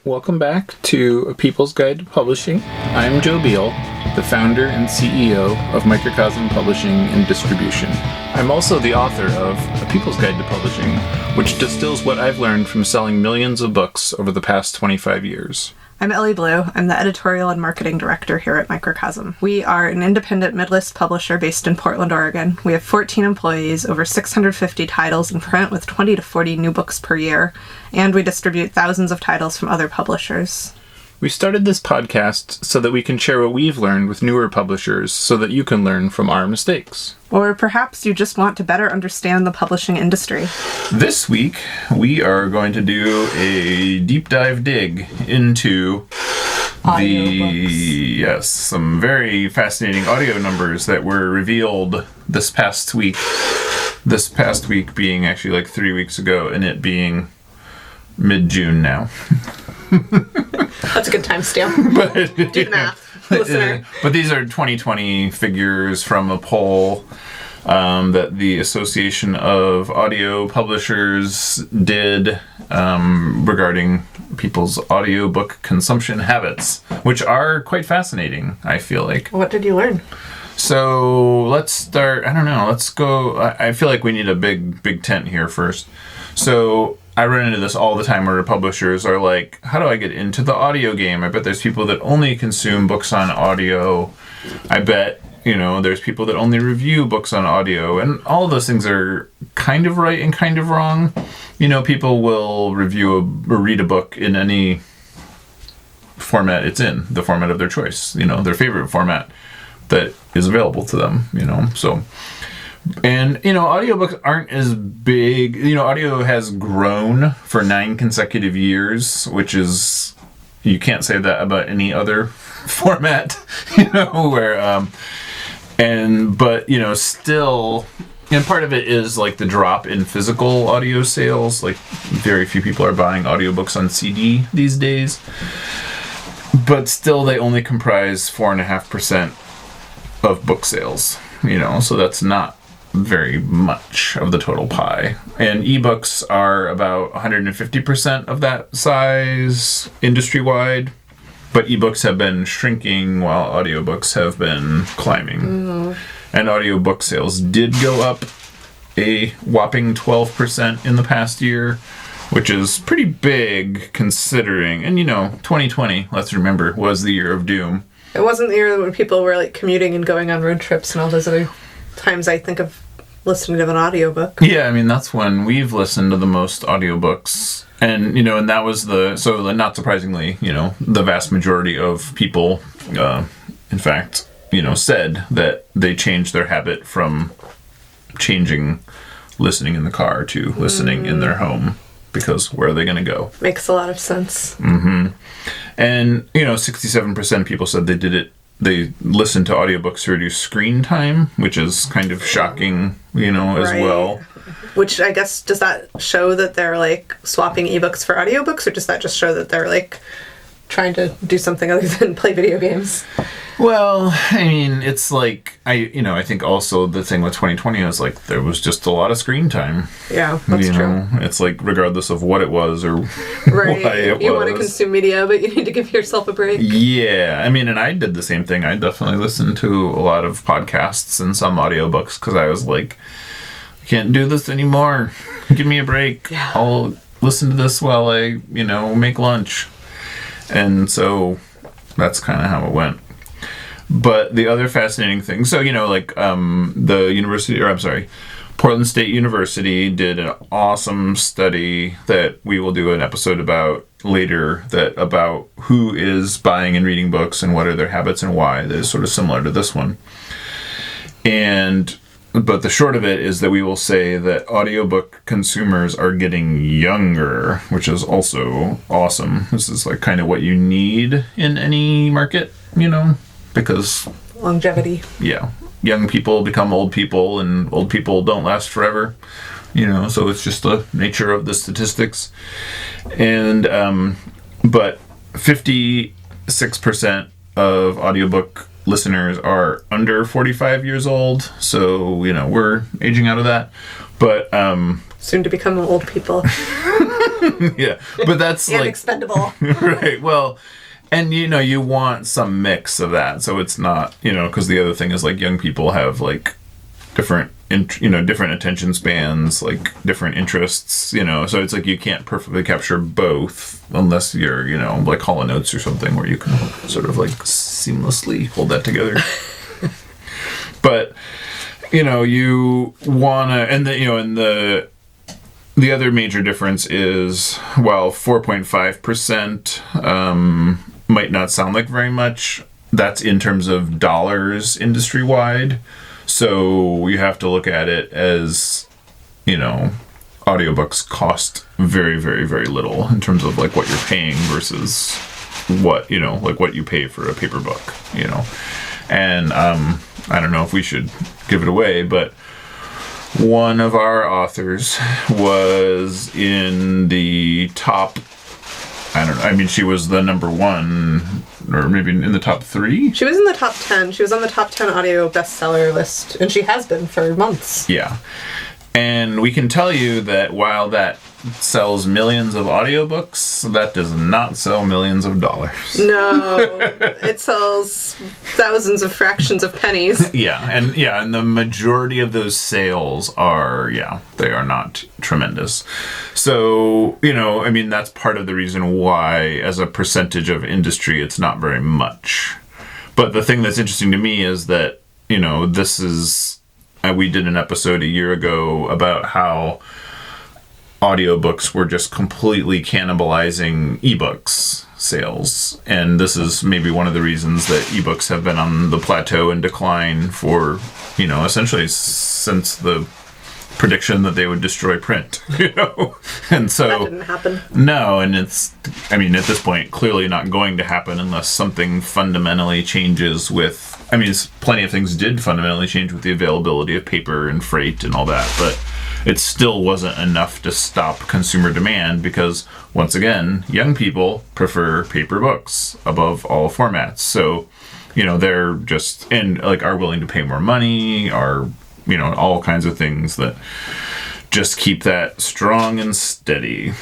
Welcome back to A People's Guide to Publishing. I'm Joe Beal, the founder and CEO of Microcosm Publishing and Distribution. I'm also the author of A People's Guide to Publishing, which distills what I've learned from selling millions of books over the past 25 years. I'm Ellie Blue. I'm the editorial and marketing director here at Microcosm. We are an independent mid-list publisher based in Portland, Oregon. We have 14 employees, over 650 titles in print with 20 to 40 new books per year, and we distribute thousands of titles from other publishers. We started this podcast so that we can share what we've learned with newer publishers so that you can learn from our mistakes. Or perhaps you just want to better understand the publishing industry. This week, we are going to do a deep dive dig into some very fascinating audio numbers that were revealed this past week. This past week being actually like 3 weeks ago, and it being mid-June now. That's a good timestamp. Do the math, listener. But these are 2020 figures from a poll that the Association of Audio Publishers did regarding people's audiobook consumption habits, which are quite fascinating, I feel like. What did you learn? So let's start, let's go. I feel like we need a big tent here first. So I run into this all the time where publishers are like, how do I get into the audio game? I bet there's people that only consume books on audio. I bet, there's people that only review books on audio. And all of those things are kind of right and kind of wrong. People will review or read a book in any format it's in, the format of their choice, their favorite format that is available to them, so... And, audiobooks aren't as big. Audio has grown for 9 consecutive years, which is, you can't say that about any other format, still, and part of it is like the drop in physical audio sales. Like, very few people are buying audiobooks on CD these days. But still, they only comprise 4.5% of book sales, so that's not very much of the total pie. And ebooks are about 150% of that size industry-wide, but ebooks have been shrinking while audiobooks have been climbing. Mm-hmm. And audiobook sales did go up a whopping 12% in the past year, which is pretty big considering, and 2020, let's remember, was the year of doom. It wasn't the year when people were like commuting and going on road trips and all those other times I think of listening to an audiobook. Yeah, that's when we've listened to the most audiobooks. And, and that was not surprisingly, the vast majority of people, in fact, said that they changed their habit from changing listening in the car to listening in their home. Because where are they going to go? Makes a lot of sense. Mm-hmm. And, 67% of people said they did it. They listen to audiobooks to reduce screen time, which is kind of shocking, as well. Which I guess, does that show that they're like swapping ebooks for audiobooks, or does that just show that they're like trying to do something other than play video games? Well, it's like, I think also the thing with 2020 is like there was just a lot of screen time. Yeah, that's true. It's like regardless of what it was or right. why it was. You want to consume media, but you need to give yourself a break. Yeah, and I did the same thing. I definitely listened to a lot of podcasts and some audiobooks because I was like, I can't do this anymore. Give me a break. Yeah. I'll listen to this while I, make lunch. And so that's kind of how it went. But the other fascinating thing, Portland State University did an awesome study that we will do an episode about later, about who is buying and reading books and what are their habits and why. That is sort of similar to this one. But the short of it is that we will say that audiobook consumers are getting younger, which is also awesome. This is like kind of what you need in any market, because longevity. Yeah. Young people become old people and old people don't last forever, so it's just the nature of the statistics. And, but 56% of audiobook listeners are under 45 years old, so we're aging out of that, but soon to become old people. Yeah, but that's And like expendable. right. Well, and you want some mix of that, so it's not because the other thing is like young people have like different different attention spans, like different interests, so it's like you can't perfectly capture both unless you're like Hall & Oates or something where you can sort of like seamlessly hold that together. But you wanna, and the other major difference is, while 4.5% might not sound like very much, that's in terms of dollars industry wide. So you have to look at it as, audiobooks cost very, very, very little in terms of like what you're paying versus what, like what you pay for a paper book, And I don't know if we should give it away, but one of our authors was in the top, she was the number one, or maybe in the top 3. She was in the top 10. She was on the top 10 audio bestseller list, and she has been for months. Yeah. And we can tell you that while that sells millions of audiobooks, that does not sell millions of dollars. No, it sells thousands of fractions of pennies. And the majority of those sales are, they are not tremendous. So, that's part of the reason why, as a percentage of industry, it's not very much. But the thing that's interesting to me is that, this is, we did an episode a year ago about how audiobooks were just completely cannibalizing ebooks sales, and this is maybe one of the reasons that ebooks have been on the plateau and decline for essentially since the prediction that they would destroy print. And so That didn't happen. No, and it's at this point clearly not going to happen unless something fundamentally changes with plenty of things did fundamentally change with the availability of paper and freight and all that, but it still wasn't enough to stop consumer demand because, once again, young people prefer paper books above all formats. So, they're just, and like are willing to pay more money, are, all kinds of things that just keep that strong and steady,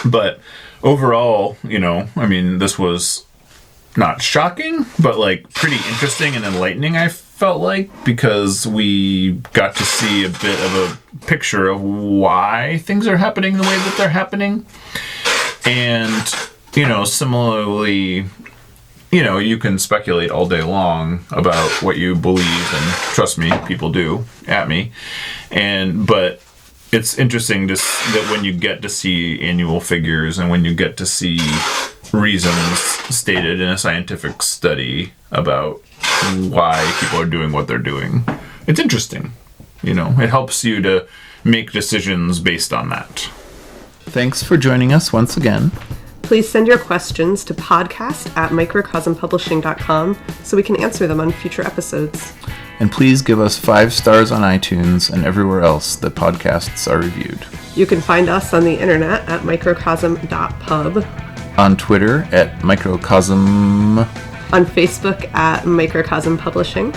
But overall, this was not shocking, but like pretty interesting and enlightening, I felt like, because we got to see a bit of a picture of why things are happening the way that they're happening. And, similarly, you can speculate all day long about what you believe, and trust me, people do at me. But it's interesting that when you get to see annual figures and when you get to see reasons stated in a scientific study about why people are doing what they're doing, it's interesting. It helps you to make decisions based on that. Thanks for joining us once again. Please send your questions to podcast@microcosmpublishing.com so we can answer them on future episodes. And please give us 5 stars on iTunes and everywhere else that podcasts are reviewed. You can find us on the internet at microcosm.pub, On Twitter at Microcosm, on Facebook at Microcosm Publishing,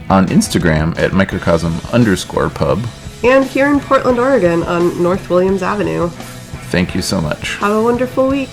on Instagram at Microcosm_pub. and here in Portland, Oregon on North Williams Avenue. Thank you so much. Have a wonderful week.